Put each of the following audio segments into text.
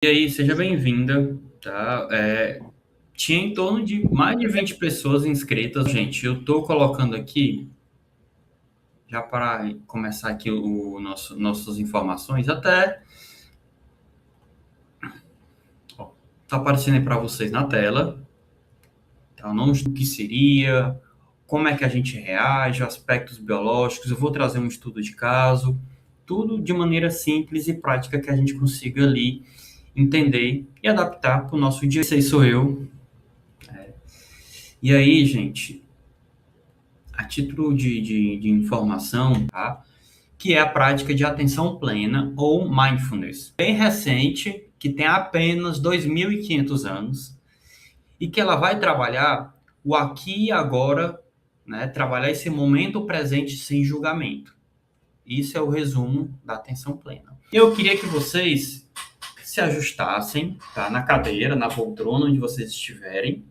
E aí, seja bem-vinda, tá? Tinha em torno de mais de 20 pessoas inscritas, gente. Eu tô colocando aqui, já para começar aqui nossas informações, até ó, tá aparecendo aí para vocês na tela, tá? O que seria, como é que a gente reage, aspectos biológicos. Eu vou trazer um estudo de caso, tudo de maneira simples e prática que a gente consiga ali entender e adaptar para o nosso dia. Esse aí sou eu. E aí, gente, a título de informação, tá? Que é a prática de atenção plena ou mindfulness. Bem recente, que tem apenas 2.500 anos e que ela vai trabalhar o aqui e agora, né? Trabalhar esse momento presente sem julgamento. Isso é o resumo da atenção plena. Eu queria que vocês se ajustassem, tá? Na cadeira, na poltrona, onde vocês estiverem.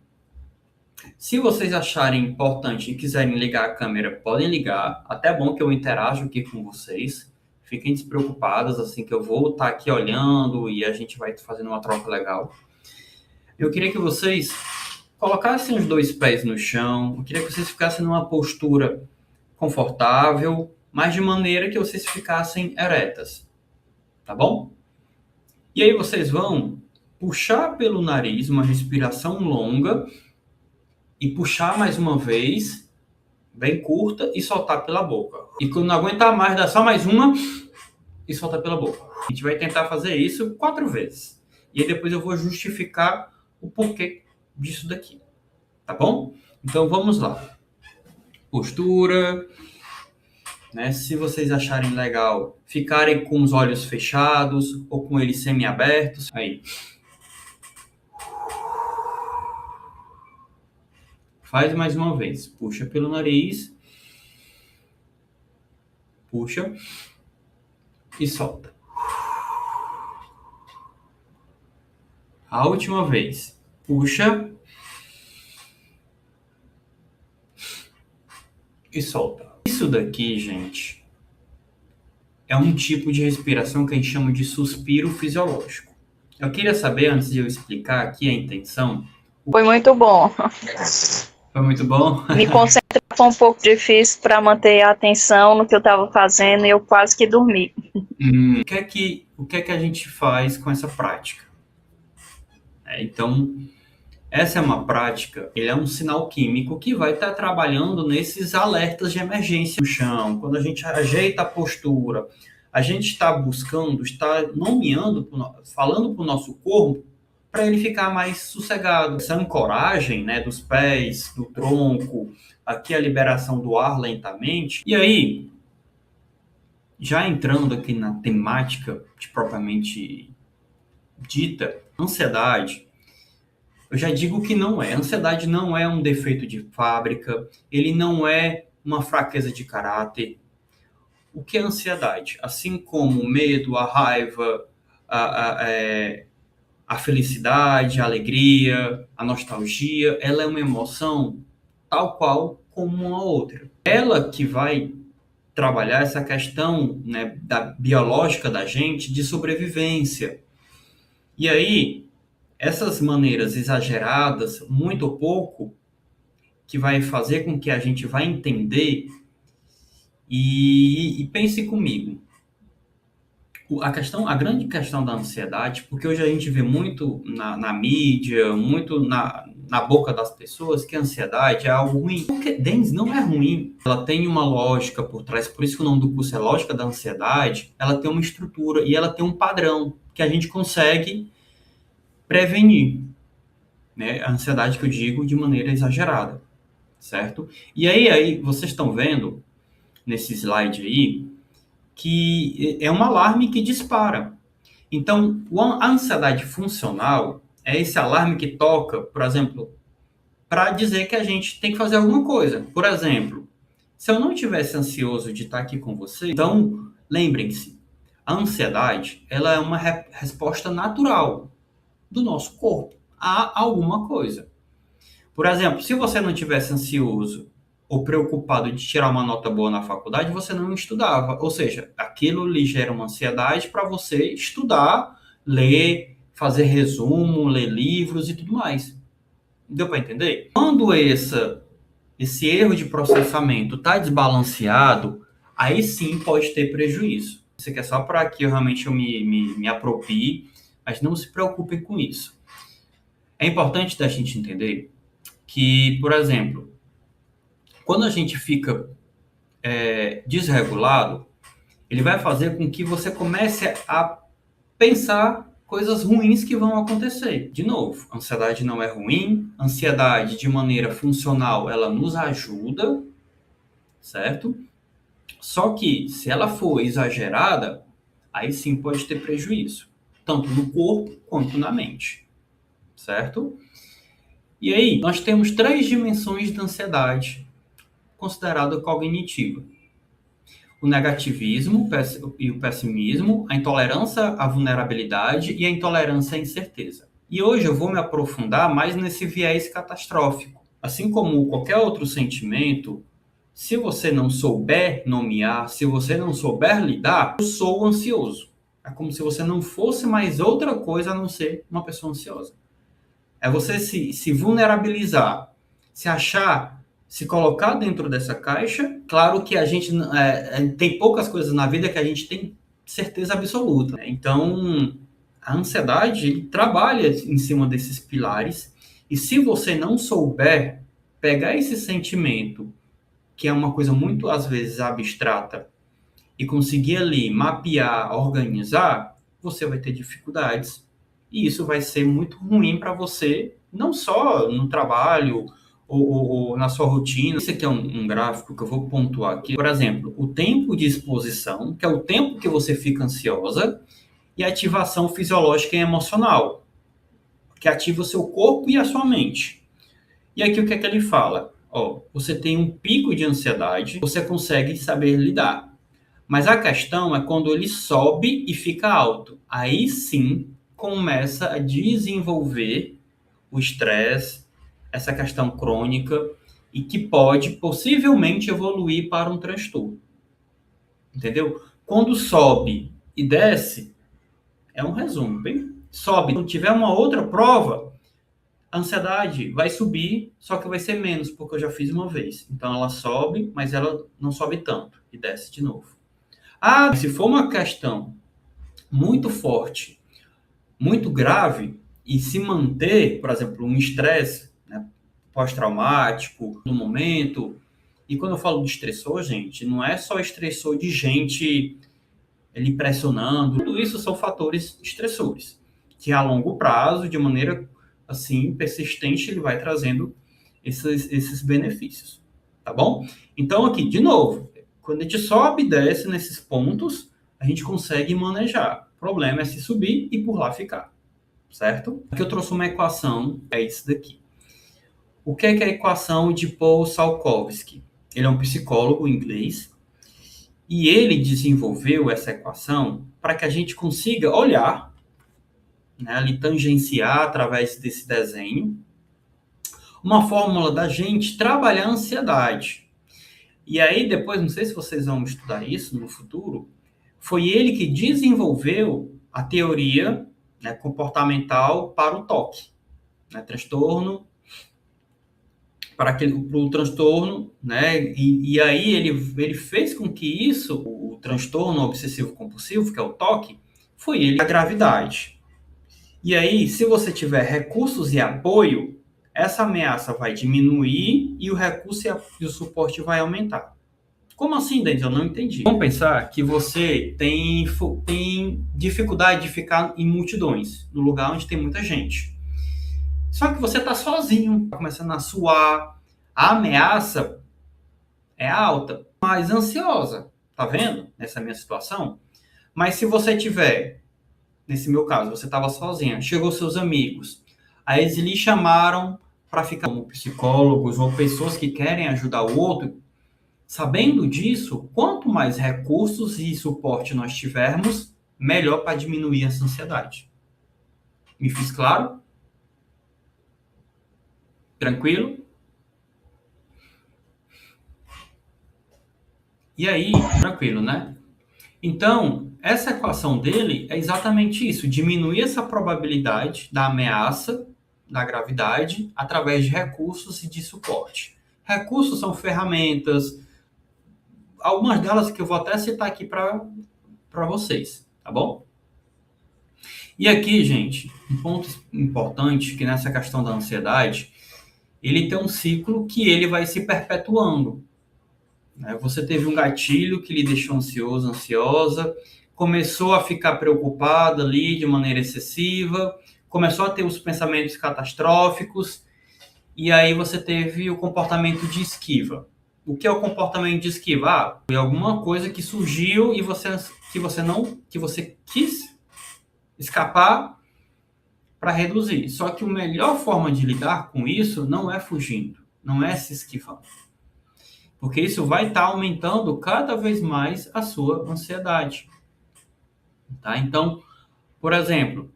Se vocês acharem importante e quiserem ligar a câmera, podem ligar. Até é bom que eu interajo aqui com vocês. Fiquem despreocupados, assim que eu vou estar aqui olhando e a gente vai fazendo uma troca legal. Eu queria que vocês colocassem os dois pés no chão. Eu queria que vocês ficassem numa postura confortável, mas de maneira que vocês ficassem eretas. Tá bom? E aí vocês vão puxar pelo nariz uma respiração longa e puxar mais uma vez, bem curta, e soltar pela boca. E quando não aguentar mais, dá só mais uma e soltar pela boca. A gente vai tentar fazer isso 4 vezes. E aí depois eu vou justificar o porquê disso daqui. Tá bom? Então vamos lá. Postura, né? Se vocês acharem legal, ficarem com os olhos fechados ou com eles semi-abertos. Aí. Faz mais uma vez. Puxa pelo nariz. Puxa e solta. A última vez. Puxa e solta. Isso daqui, gente, é um tipo de respiração que a gente chama de suspiro fisiológico. Eu queria saber, antes de eu explicar aqui a intenção. Foi muito bom. Foi muito bom? Me concentrar foi um pouco difícil para manter a atenção no que eu estava fazendo e eu quase que dormi. O que é que a gente faz com essa prática? Então, essa é uma prática, ele é um sinal químico que vai estar trabalhando nesses alertas de emergência no chão. Quando a gente ajeita a postura, a gente está buscando, está nomeando, falando para o nosso corpo para ele ficar mais sossegado. Essa ancoragem, né, dos pés, do tronco, aqui a liberação do ar lentamente. E aí, já entrando aqui na temática de propriamente dita, ansiedade, eu já digo que não é. A ansiedade não é um defeito de fábrica, ele não é uma fraqueza de caráter. O que é ansiedade? Assim como o medo, a raiva, a felicidade, a alegria, a nostalgia, ela é uma emoção tal qual como uma outra. Ela que vai trabalhar essa questão, né, da biológica da gente de sobrevivência. E aí, essas maneiras exageradas, muito ou pouco, que vai fazer com que a gente vai entender e pense comigo. A grande questão da ansiedade, porque hoje a gente vê muito na mídia, muito na boca das pessoas, que a ansiedade é algo ruim. Porque, Denis, não é ruim. Ela tem uma lógica por trás, por isso que o nome do curso é Lógica da Ansiedade. Ela tem uma estrutura e ela tem um padrão que a gente consegue prevenir, né? A ansiedade que eu digo de maneira exagerada, certo? E aí vocês estão vendo nesse slide aí que é um alarme que dispara. Então, a ansiedade funcional é esse alarme que toca, por exemplo, para dizer que a gente tem que fazer alguma coisa. Por exemplo, se eu não tivesse ansioso de estar aqui com você, então lembrem-se, a ansiedade ela é uma resposta natural do nosso corpo a alguma coisa. Por exemplo, se você não tivesse ansioso ou preocupado de tirar uma nota boa na faculdade, você não estudava. Ou seja, aquilo lhe gera uma ansiedade para você estudar, ler, fazer resumo, ler livros e tudo mais. Deu para entender? Quando esse erro de processamento está desbalanceado, aí sim pode ter prejuízo. Isso aqui é só para que eu realmente me aproprie, mas não se preocupem com isso. É importante da gente entender que, por exemplo, quando a gente fica desregulado, ele vai fazer com que você comece a pensar coisas ruins que vão acontecer. De novo, ansiedade não é ruim, ansiedade de maneira funcional, ela nos ajuda, certo? Só que se ela for exagerada, aí sim pode ter prejuízo, tanto no corpo quanto na mente, certo? E aí, nós temos 3 dimensões da ansiedade considerada cognitiva: o negativismo e o pessimismo, a intolerância à vulnerabilidade e a intolerância à incerteza. E hoje eu vou me aprofundar mais nesse viés catastrófico. Assim como qualquer outro sentimento, se você não souber nomear, se você não souber lidar, eu sou ansioso. É como se você não fosse mais outra coisa a não ser uma pessoa ansiosa. É você se vulnerabilizar, se achar, se colocar dentro dessa caixa. Claro que a gente tem poucas coisas na vida que a gente tem certeza absoluta, né? Então, a ansiedade trabalha em cima desses pilares. E se você não souber pegar esse sentimento, que é uma coisa muito, às vezes, abstrata, e conseguir ali mapear, organizar, você vai ter dificuldades. E isso vai ser muito ruim para você, não só no trabalho ou na sua rotina. Esse aqui é um gráfico que eu vou pontuar aqui. Por exemplo, o tempo de exposição, que é o tempo que você fica ansiosa, e a ativação fisiológica e emocional, que ativa o seu corpo e a sua mente. E aqui o que é que ele fala? Você tem um pico de ansiedade, você consegue saber lidar. Mas a questão é quando ele sobe e fica alto. Aí sim começa a desenvolver o estresse, essa questão crônica, e que pode possivelmente evoluir para um transtorno. Entendeu? Quando sobe e desce, é um resumo, bem? Sobe. Quando tiver uma outra prova, a ansiedade vai subir, só que vai ser menos, porque eu já fiz uma vez. Então ela sobe, mas ela não sobe tanto e desce de novo. Se for uma questão muito forte, muito grave, e se manter, por exemplo, um estresse, né, pós-traumático, no momento. E quando eu falo de estressor, gente, não é só estressor de gente ele pressionando. Tudo isso são fatores estressores, que a longo prazo, de maneira assim persistente, ele vai trazendo esses benefícios, tá bom? Então aqui, de novo, quando a gente sobe e desce nesses pontos, a gente consegue manejar. O problema é se subir e por lá ficar, certo? Aqui eu trouxe uma equação, é isso daqui. O que é a equação de Paul Salkowski? Ele é um psicólogo inglês e ele desenvolveu essa equação para que a gente consiga olhar, né, ali tangenciar através desse desenho, uma fórmula da gente trabalhar a ansiedade. E aí depois, não sei se vocês vão estudar isso no futuro, foi ele que desenvolveu a teoria, né, comportamental para o TOC, né, transtorno para o transtorno, né? E aí ele fez com que isso, o transtorno obsessivo compulsivo, que é o TOC, foi ele a gravidade. E aí, se você tiver recursos e apoio, essa ameaça vai diminuir e o recurso e o suporte vai aumentar. Como assim, Denis? Eu não entendi. Vamos pensar que você tem dificuldade de ficar em multidões, no lugar onde tem muita gente. Só que você está sozinho, tá começando a suar, a ameaça é alta, mais ansiosa, tá vendo? Nessa minha situação. Mas se você tiver, nesse meu caso, você estava sozinha, chegou seus amigos, aí eles lhe chamaram para ficar como psicólogos ou pessoas que querem ajudar o outro. Sabendo disso, quanto mais recursos e suporte nós tivermos, melhor para diminuir essa ansiedade. Me fiz claro? Tranquilo? E aí, tranquilo, né? Então, essa equação dele é exatamente isso, diminuir essa probabilidade da ameaça da gravidade através de recursos e de suporte. Recursos são ferramentas, algumas delas que eu vou até citar aqui para vocês, tá bom? E aqui, gente, um ponto importante que nessa questão da ansiedade, ele tem um ciclo que ele vai se perpetuando. Você teve um gatilho que lhe deixou ansioso, ansiosa, começou a ficar preocupada ali de maneira excessiva, começou a ter os pensamentos catastróficos, e aí você teve o comportamento de esquiva. O que é o comportamento de esquiva? Foi alguma coisa que surgiu e você quis escapar para reduzir. Só que a melhor forma de lidar com isso não é fugindo, não é se esquivando. Porque isso vai estar aumentando cada vez mais a sua ansiedade. Tá? Então, por exemplo,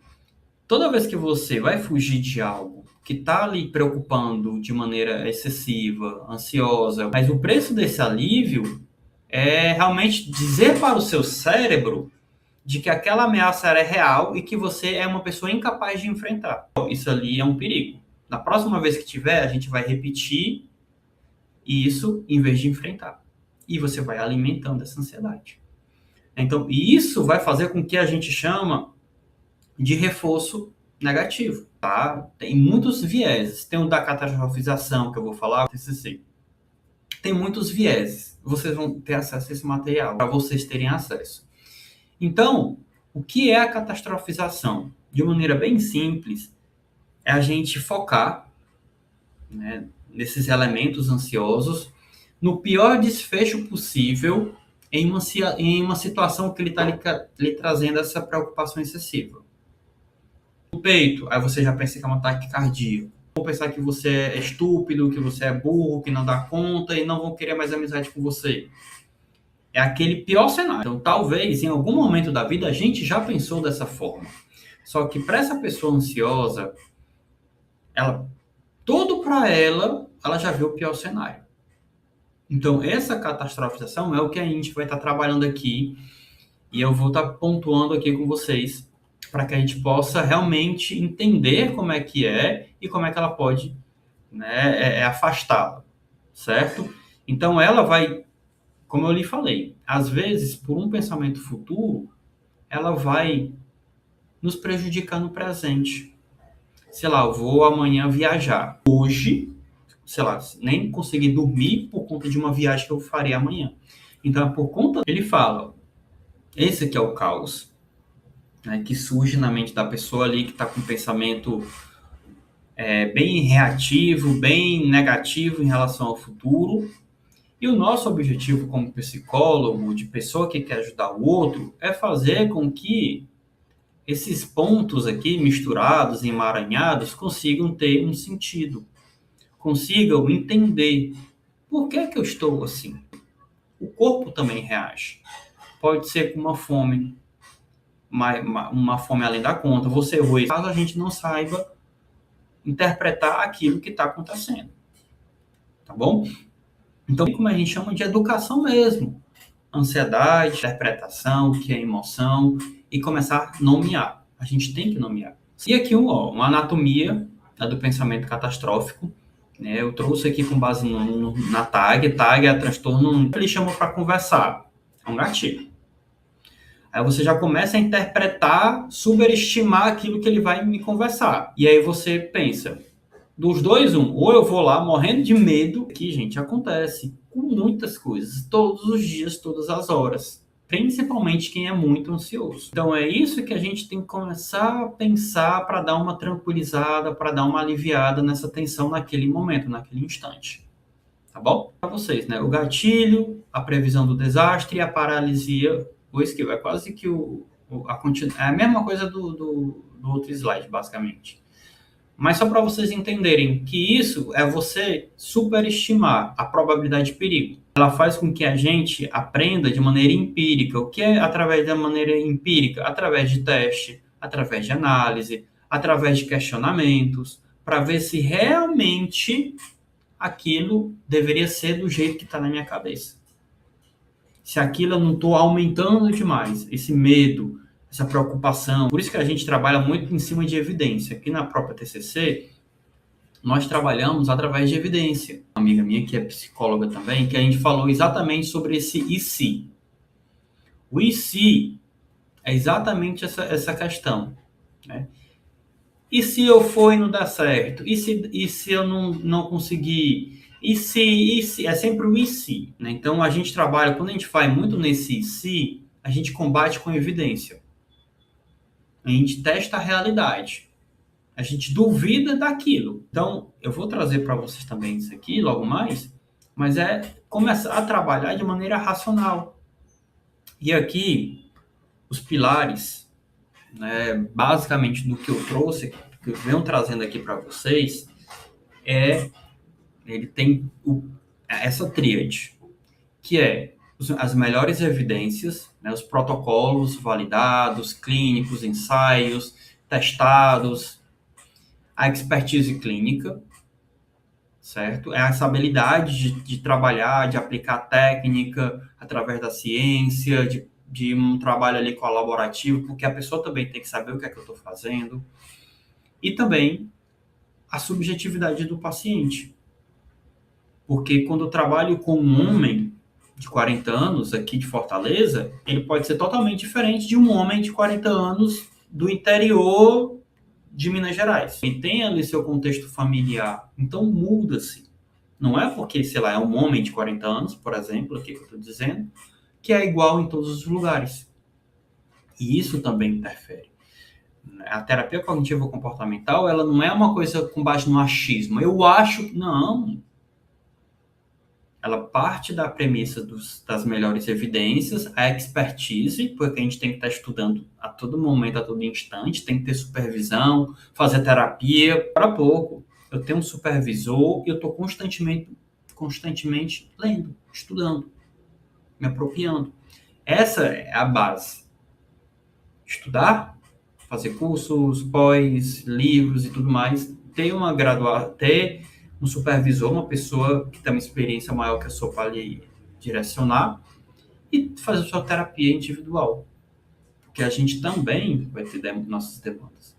toda vez que você vai fugir de algo que está lhe preocupando de maneira excessiva, ansiosa, mas o preço desse alívio é realmente dizer para o seu cérebro de que aquela ameaça é real e que você é uma pessoa incapaz de enfrentar. Isso ali é um perigo. Na próxima vez que tiver, a gente vai repetir isso em vez de enfrentar. E você vai alimentando essa ansiedade. Então, isso vai fazer com que a gente chama de reforço negativo, tá? Tem muitos vieses. Tem o da catastrofização, que eu vou falar, TCC. Tem muitos vieses. Vocês vão ter acesso a esse material, para vocês terem acesso. Então, o que é a catastrofização? De maneira bem simples, é a gente focar, né, nesses elementos ansiosos, no pior desfecho possível em uma situação que ele está lhe trazendo essa preocupação excessiva. No peito, aí você já pensa que é um ataque cardíaco. Vão pensar que você é estúpido, que você é burro, que não dá conta e não vão querer mais amizade com você. É aquele pior cenário. Então, talvez, em algum momento da vida, a gente já pensou dessa forma. Só que para essa pessoa ansiosa, tudo para ela já viu o pior cenário. Então, essa catastrofização é o que a gente vai estar trabalhando aqui e eu vou estar pontuando aqui com vocês para que a gente possa realmente entender como é que é e como é que ela pode, né, afastá-la, certo? Então, ela vai, como eu lhe falei, às vezes, por um pensamento futuro, ela vai nos prejudicar no presente. Sei lá, eu vou amanhã viajar. Hoje, sei lá, nem consegui dormir por conta de uma viagem que eu farei amanhã. Então, por conta, ele fala, esse aqui é o caos, né, que surge na mente da pessoa ali que está com um pensamento bem reativo, bem negativo em relação ao futuro. E o nosso objetivo como psicólogo, de pessoa que quer ajudar o outro, é fazer com que esses pontos aqui misturados, emaranhados, consigam ter um sentido. Consigam entender por que eu estou assim. O corpo também reage. Pode ser com uma fome, uma fome além da conta. Você errou, caso a gente não saiba interpretar aquilo que está acontecendo. Tá bom? Então, como a gente chama de educação mesmo. Ansiedade, interpretação, o que é emoção, e começar a nomear. A gente tem que nomear. E aqui uma anatomia do pensamento catastrófico. Eu trouxe aqui com base na TAG. TAG é transtorno, ele chama para conversar. É um gatilho. Aí você já começa a interpretar, superestimar aquilo que ele vai me conversar. E aí você pensa, dos dois, ou eu vou lá morrendo de medo, que, gente, acontece com muitas coisas, todos os dias, todas as horas. Principalmente quem é muito ansioso. Então é isso que a gente tem que começar a pensar para dar uma tranquilizada, para dar uma aliviada nessa tensão naquele momento, naquele instante. Tá bom? Para vocês, né? O gatilho, a previsão do desastre e a paralisia, o esquivo. É quase que é a mesma coisa do outro slide, basicamente. Mas só para vocês entenderem que isso é você superestimar a probabilidade de perigo. Ela faz com que a gente aprenda de maneira empírica. O que é através da maneira empírica? Através de teste, através de análise, através de questionamentos, para ver se realmente aquilo deveria ser do jeito que está na minha cabeça. se aquilo eu não estou aumentando demais, esse medo, essa preocupação. Por isso que a gente trabalha muito em cima de evidência. Aqui na própria TCC, nós trabalhamos através de evidência. Uma amiga minha, que é psicóloga também, que a gente falou exatamente sobre esse e se. O e se é exatamente essa questão, né? E se eu for e não dar certo? E se eu não conseguir? E se? É sempre o e se, né? Então, a gente trabalha, quando a gente faz muito nesse e se, a gente combate com evidência. A gente testa a realidade. A gente duvida daquilo. Então, eu vou trazer para vocês também isso aqui, logo mais, mas é começar a trabalhar de maneira racional. E aqui, os pilares, né, basicamente do que eu trouxe, que eu venho trazendo aqui para vocês, ele tem essa tríade, que é as melhores evidências, né, os protocolos validados, clínicos, ensaios, testados, a expertise clínica, certo? É essa habilidade de trabalhar, de aplicar técnica através da ciência, de um trabalho ali colaborativo, porque a pessoa também tem que saber o que é que eu estou fazendo. E também a subjetividade do paciente. Porque quando eu trabalho com um homem de 40 anos aqui de Fortaleza, ele pode ser totalmente diferente de um homem de 40 anos do interior de Minas Gerais. E tem ali seu contexto familiar. Então muda-se. Não é porque, sei lá, é um homem de 40 anos, por exemplo, aqui que eu estou dizendo, que é igual em todos os lugares. E isso também interfere. A terapia cognitivo comportamental, ela não é uma coisa com base no achismo. Eu acho que não. Ela parte da premissa das melhores evidências, a expertise, porque a gente tem que estar estudando a todo momento, a todo instante, tem que ter supervisão, fazer terapia. Para pouco, eu tenho um supervisor e eu estou constantemente lendo, estudando, me apropriando. Essa é a base. Estudar, fazer cursos, pós, livros e tudo mais, ter um supervisor, uma pessoa que tem uma experiência maior que a sua para lhe direcionar e fazer a sua terapia individual. Porque a gente também vai ter nossas demandas.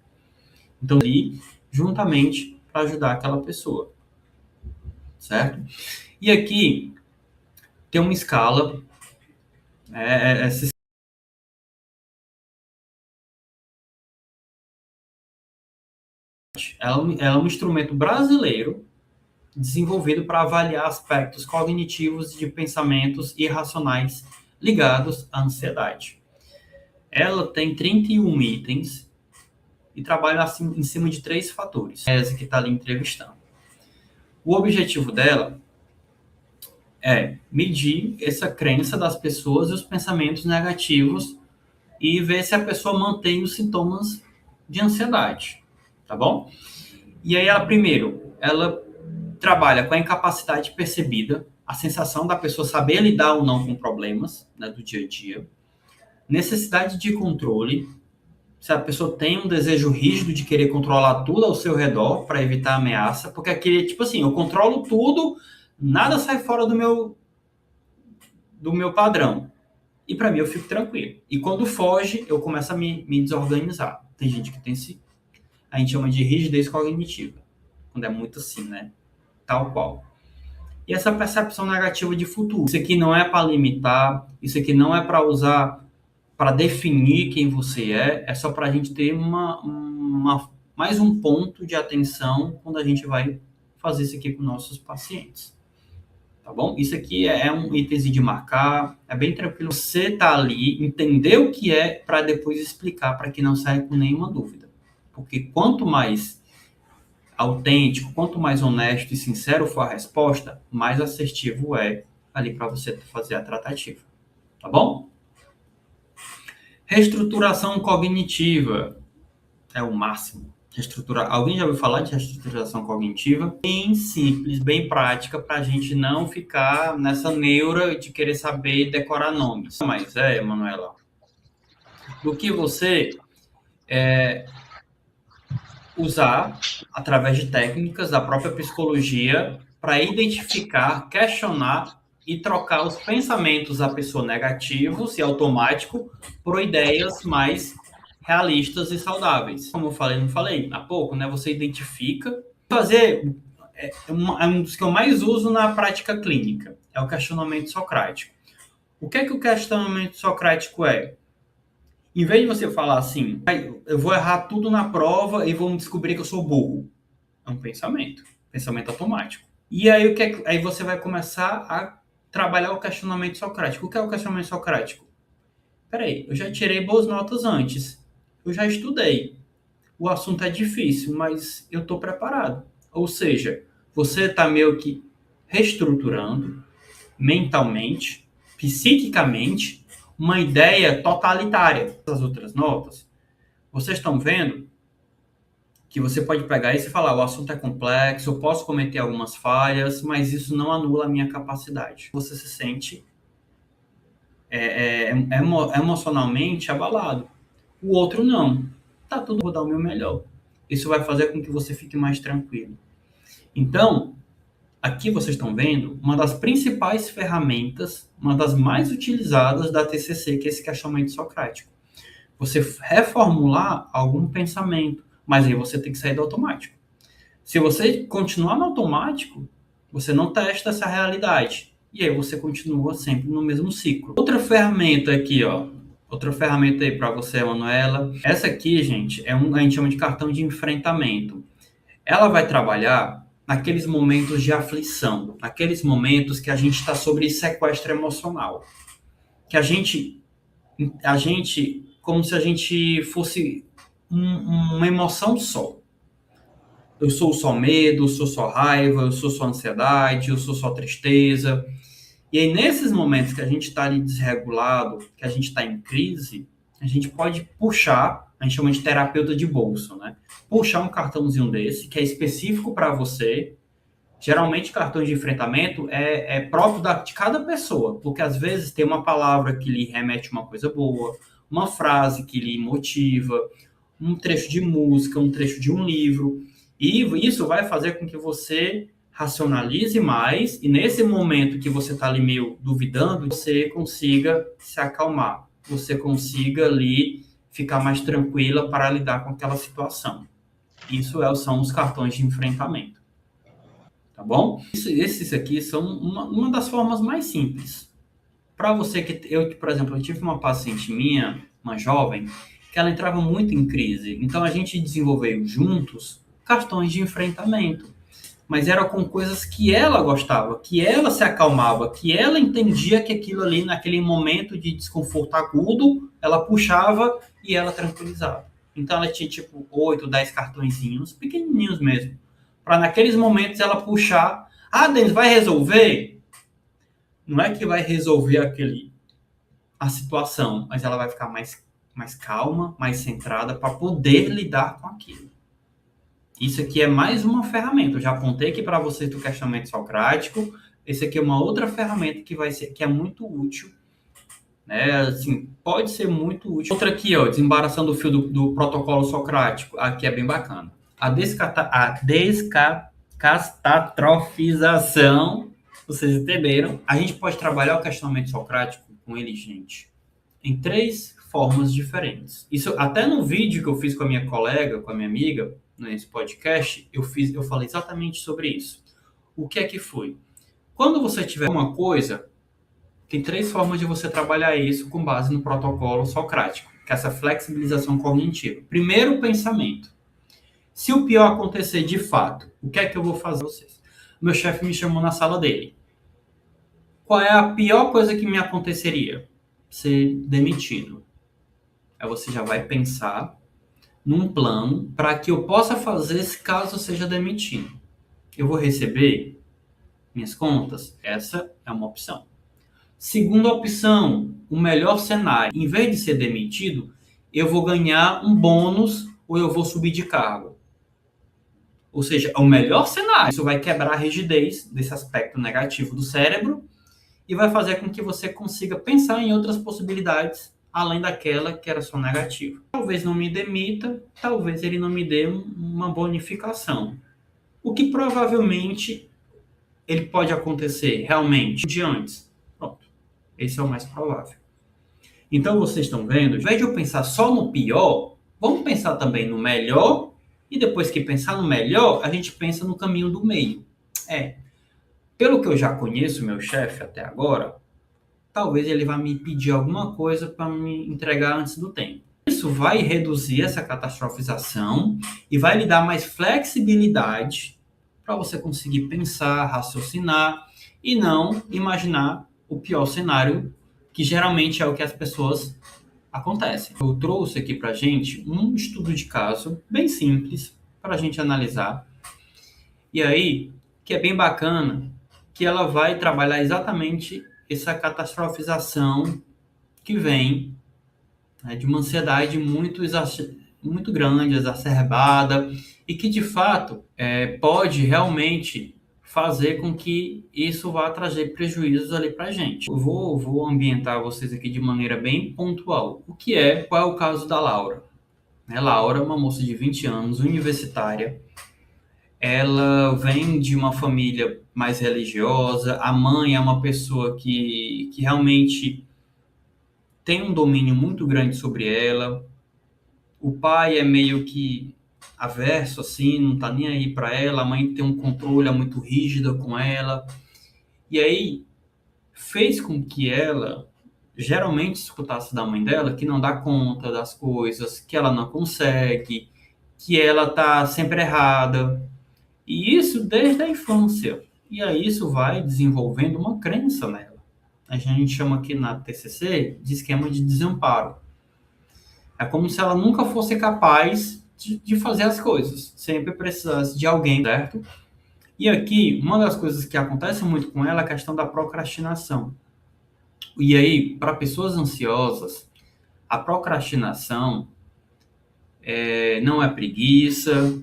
Então, ali, juntamente, para ajudar aquela pessoa. Certo? E aqui, tem uma escala. Essa ela é um instrumento brasileiro desenvolvido para avaliar aspectos cognitivos de pensamentos irracionais ligados à ansiedade. Ela tem 31 itens e trabalha assim, em cima de 3 fatores. Essa que está ali entrevistando. O objetivo dela é medir essa crença das pessoas e os pensamentos negativos e ver se a pessoa mantém os sintomas de ansiedade, tá bom? E aí ela trabalha com a incapacidade percebida, a sensação da pessoa saber lidar ou não com problemas, né, do dia a dia, necessidade de controle, se a pessoa tem um desejo rígido de querer controlar tudo ao seu redor para evitar ameaça, porque aquele, tipo assim, eu controlo tudo, nada sai fora do meu padrão. E para mim eu fico tranquilo. E quando foge, eu começo a me desorganizar. Tem gente que tem a gente chama de rigidez cognitiva, quando é muito assim, né? Tal qual. E essa percepção negativa de futuro. Isso aqui não é para limitar, isso aqui não é para usar, para definir quem você é só para a gente ter mais um ponto de atenção quando a gente vai fazer isso aqui com nossos pacientes. Tá bom? Isso aqui é um item de marcar, é bem tranquilo. Você tá ali, entender o que é, para depois explicar, para que não saia com nenhuma dúvida. Porque quanto mais autêntico, quanto mais honesto e sincero for a resposta, mais assertivo é ali para você fazer a tratativa. Tá bom? Reestruturação cognitiva é o máximo. Alguém já ouviu falar de reestruturação cognitiva? Bem simples, bem prática, para a gente não ficar nessa neura de querer saber decorar nomes. Mas Manuela, do que você usar, através de técnicas da própria psicologia, para identificar, questionar e trocar os pensamentos da pessoa negativos e automático por ideias mais realistas e saudáveis. Como eu falei, não falei há pouco, né? Você identifica. Fazer é um dos que eu mais uso na prática clínica, é o questionamento socrático. O que é que o questionamento socrático é? Em vez de você falar assim, eu vou errar tudo na prova e vou descobrir que eu sou burro. É um pensamento automático. E aí, aí você vai começar a trabalhar o questionamento socrático. O que é o questionamento socrático? Peraí, eu já tirei boas notas antes. Eu já estudei. O assunto é difícil, mas eu estou preparado. Ou seja, você está meio que reestruturando mentalmente, psiquicamente, uma ideia totalitária das outras notas. Vocês estão vendo que você pode pegar isso e falar, o assunto é complexo, eu posso cometer algumas falhas, mas isso não anula a minha capacidade. Você se sente emocionalmente abalado. O outro não. Tá tudo, vou dar o meu melhor. Isso vai fazer com que você fique mais tranquilo. Então, aqui vocês estão vendo uma das principais ferramentas, uma das mais utilizadas da TCC, que é esse questionamento socrático. Você reformular algum pensamento, mas aí você tem que sair do automático. Se você continuar no automático, você não testa essa realidade. E aí você continua sempre no mesmo ciclo. Outra ferramenta aqui, ó. Outra ferramenta aí para você, Manuela. Essa aqui, gente, a gente chama de cartão de enfrentamento. Ela vai trabalhar naqueles momentos de aflição, naqueles momentos que a gente está sobre sequestro emocional. Que a gente, como se a gente fosse uma emoção só. Eu sou só medo, eu sou só raiva, eu sou só ansiedade, eu sou só tristeza. E aí, nesses momentos que a gente está ali desregulado, que a gente está em crise, a gente pode puxar, a gente chama de terapeuta de bolso, né? Puxar um cartãozinho desse, que é específico para você. Geralmente, cartões de enfrentamento é próprio de cada pessoa, porque às vezes tem uma palavra que lhe remete a uma coisa boa, uma frase que lhe motiva, um trecho de música, um trecho de um livro. E isso vai fazer com que você racionalize mais e nesse momento que você está ali meio duvidando, você consiga se acalmar, você consiga ali ficar mais tranquila para lidar com aquela situação. Isso são os cartões de enfrentamento. Tá bom? Esses aqui são uma das formas mais simples. Para você por exemplo, eu tive uma paciente minha, uma jovem, que ela entrava muito em crise. Então a gente desenvolveu juntos cartões de enfrentamento. Mas era com coisas que ela gostava, que ela se acalmava, que ela entendia que aquilo ali, naquele momento de desconforto agudo, ela puxava e ela tranquilizava. Então ela tinha tipo 8, 10 cartõezinhos, pequenininhos mesmo, para naqueles momentos ela puxar. Ah, Denis, vai resolver? Não é que vai resolver a situação, mas ela vai ficar mais calma, mais centrada para poder lidar com aquilo. Isso aqui é mais uma ferramenta. Eu já apontei aqui para vocês do questionamento socrático. Esse aqui é uma outra ferramenta que é muito útil. Né? Assim, pode ser muito útil. Outra aqui, ó, desembaraçando o fio do protocolo socrático. Aqui é bem bacana. A descatastrofização, vocês entenderam? A gente pode trabalhar o questionamento socrático com ele, gente, em 3 formas diferentes. Isso até no vídeo que eu fiz com a minha colega, com a minha amiga, nesse podcast, eu falei exatamente sobre isso. O que é que foi? Quando você tiver uma coisa, tem 3 formas de você trabalhar isso com base no protocolo socrático, que é essa flexibilização cognitiva. Primeiro, o pensamento. Se o pior acontecer de fato, o que é que eu vou fazer com vocês? Meu chefe me chamou na sala dele. Qual é a pior coisa que me aconteceria? Ser demitido. Aí você já vai pensar num plano para que eu possa fazer caso eu seja demitido. Eu vou receber minhas contas? Essa é uma opção. Segunda opção, o melhor cenário. Em vez de ser demitido, eu vou ganhar um bônus ou eu vou subir de cargo. Ou seja, é o melhor cenário. Isso vai quebrar a rigidez desse aspecto negativo do cérebro e vai fazer com que você consiga pensar em outras possibilidades além daquela que era só negativa. Talvez não me demita, talvez ele não me dê uma bonificação. O que provavelmente ele pode acontecer realmente de antes? Pronto, esse é o mais provável. Então, vocês estão vendo, ao invés de eu pensar só no pior, vamos pensar também no melhor, e depois que pensar no melhor, a gente pensa no caminho do meio. Pelo que eu já conheço meu chefe até agora, talvez ele vá me pedir alguma coisa para me entregar antes do tempo. Isso vai reduzir essa catastrofização e vai lhe dar mais flexibilidade para você conseguir pensar, raciocinar e não imaginar o pior cenário, que geralmente é o que as pessoas acontecem. Eu trouxe aqui para a gente um estudo de caso bem simples para a gente analisar. E aí, que é bem bacana, que ela vai trabalhar exatamente essa catastrofização que vem, né, de uma ansiedade muito grande, exacerbada, e que de fato pode realmente fazer com que isso vá trazer prejuízos ali para a gente. Eu vou ambientar vocês aqui de maneira bem pontual. Qual é o caso da Laura? Laura é uma moça de 20 anos, universitária. Ela vem de uma família mais religiosa, a mãe é uma pessoa que realmente tem um domínio muito grande sobre ela, o pai é meio que averso, assim, não tá nem aí para ela, a mãe tem um controle muito rígido com ela, e aí fez com que ela geralmente escutasse da mãe dela que não dá conta das coisas, que ela não consegue, que ela tá sempre errada, e isso desde a infância. E aí isso vai desenvolvendo uma crença nela. A gente chama aqui na TCC de esquema de desamparo. É como se ela nunca fosse capaz de fazer as coisas. Sempre precisasse de alguém, certo? E aqui, uma das coisas que acontece muito com ela é a questão da procrastinação. E aí, para pessoas ansiosas, a procrastinação não é preguiça,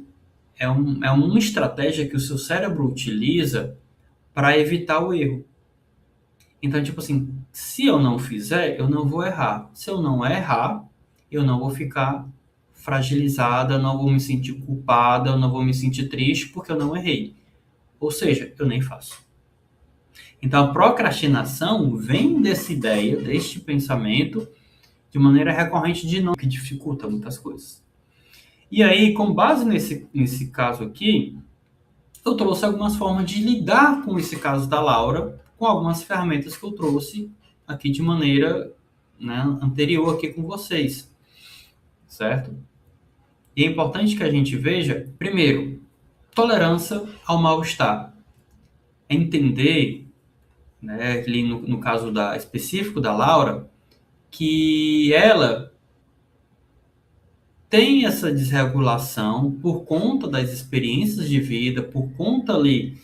é uma estratégia que o seu cérebro utiliza para evitar o erro. Então, tipo assim, se eu não fizer, eu não vou errar. Se eu não errar, eu não vou ficar fragilizada, não vou me sentir culpada, eu não vou me sentir triste porque eu não errei. Ou seja, eu nem faço. Então, a procrastinação vem dessa ideia, deste pensamento, de maneira recorrente de não, que dificulta muitas coisas. E aí, com base nesse caso aqui, eu trouxe algumas formas de lidar com esse caso da Laura, com algumas ferramentas que eu trouxe aqui de maneira, né, anterior aqui com vocês, certo? E é importante que a gente veja, primeiro, tolerância ao mal-estar. É entender, né, ali no caso específico da Laura, que ela tem essa desregulação por conta das experiências de vida, por conta ali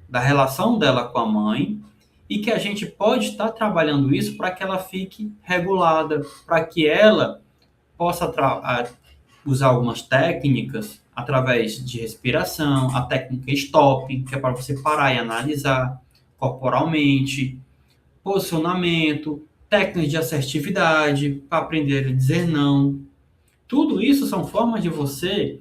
da relação dela com a mãe, e que a gente pode estar trabalhando isso para que ela fique regulada, para que ela possa usar algumas técnicas através de respiração, a técnica stop, que é para você parar e analisar corporalmente, posicionamento, técnicas de assertividade, para aprender a dizer não. Tudo isso são formas de você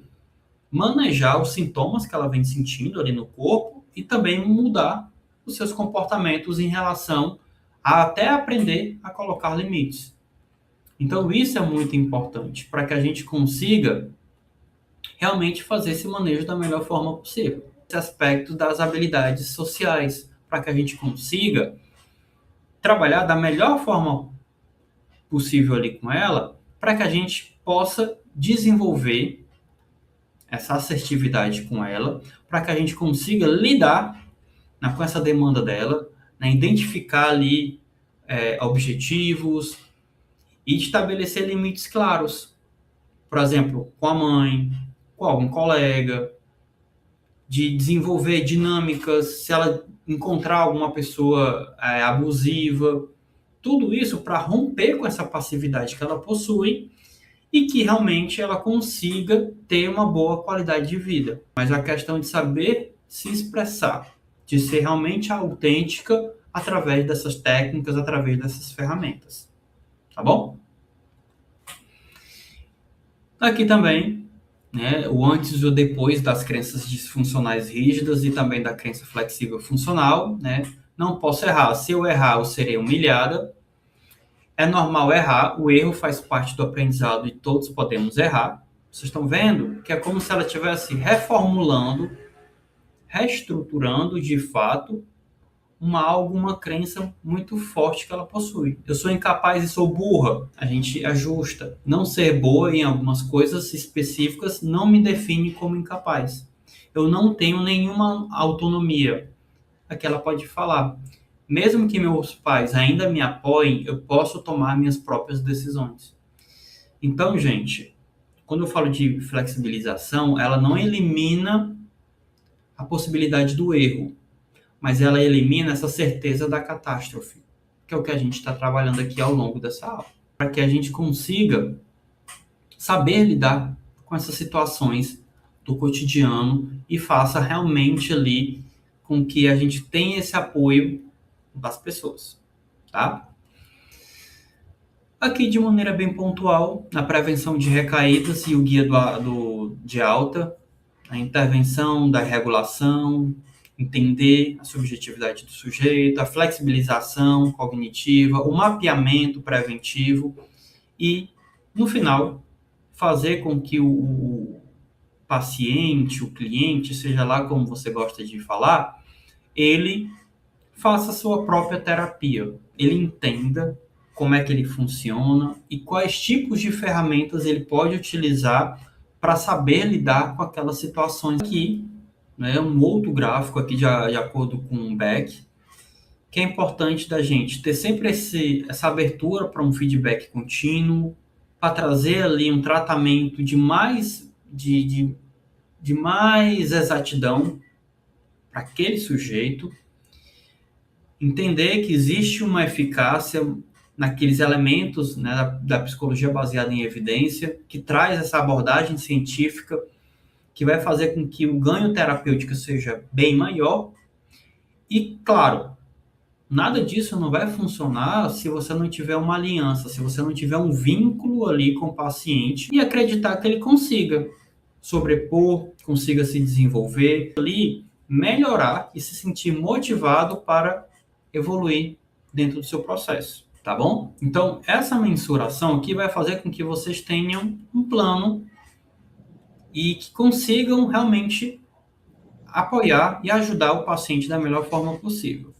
manejar os sintomas que ela vem sentindo ali no corpo e também mudar os seus comportamentos em relação a até aprender a colocar limites. Então, isso é muito importante para que a gente consiga realmente fazer esse manejo da melhor forma possível. Esse aspecto das habilidades sociais, para que a gente consiga trabalhar da melhor forma possível ali com ela, para que a gente possa desenvolver essa assertividade com ela, para que a gente consiga lidar, né, com essa demanda dela, né, identificar ali objetivos e estabelecer limites claros. Por exemplo, com a mãe, com algum colega, de desenvolver dinâmicas, se ela encontrar alguma pessoa abusiva, tudo isso para romper com essa passividade que ela possui e que realmente ela consiga ter uma boa qualidade de vida. Mas a questão de saber se expressar, de ser realmente autêntica através dessas técnicas, através dessas ferramentas. Tá bom? Aqui também né, o antes e o depois das crenças disfuncionais rígidas e também da crença flexível funcional, né? Não posso errar. Se eu errar, eu serei humilhada. É normal errar, o erro faz parte do aprendizado e todos podemos errar. Vocês estão vendo que é como se ela estivesse reformulando, reestruturando de fato alguma crença muito forte que ela possui. Eu sou incapaz e sou burra. A gente ajusta. Não ser boa em algumas coisas específicas não me define como incapaz. Eu não tenho nenhuma autonomia. Aqui ela pode falar. Mesmo que meus pais ainda me apoiem, eu posso tomar minhas próprias decisões. Então, gente, quando eu falo de flexibilização, ela não elimina a possibilidade do erro, mas ela elimina essa certeza da catástrofe, que é o que a gente está trabalhando aqui ao longo dessa aula, para que a gente consiga saber lidar com essas situações do cotidiano e faça realmente ali com que a gente tenha esse apoio das pessoas, tá? Aqui de maneira bem pontual, na prevenção de recaídas e o guia de alta, a intervenção da regulação, entender a subjetividade do sujeito, a flexibilização cognitiva, o mapeamento preventivo e, no final, fazer com que o paciente, o cliente, seja lá como você gosta de falar, ele faça a sua própria terapia. Ele entenda como é que ele funciona e quais tipos de ferramentas ele pode utilizar para saber lidar com aquelas situações aqui, né, um outro gráfico aqui de acordo com o Beck, que é importante da gente ter sempre essa abertura para um feedback contínuo, para trazer ali um tratamento de mais exatidão para aquele sujeito, entender que existe uma eficácia naqueles elementos, né, da psicologia baseada em evidência, que traz essa abordagem científica que vai fazer com que o ganho terapêutico seja bem maior. E, claro, nada disso não vai funcionar se você não tiver uma aliança, se você não tiver um vínculo ali com o paciente e acreditar que ele consiga sobrepor, consiga se desenvolver, ali melhorar e se sentir motivado para evoluir dentro do seu processo, tá bom? Então, essa mensuração aqui vai fazer com que vocês tenham um plano e que consigam realmente apoiar e ajudar o paciente da melhor forma possível.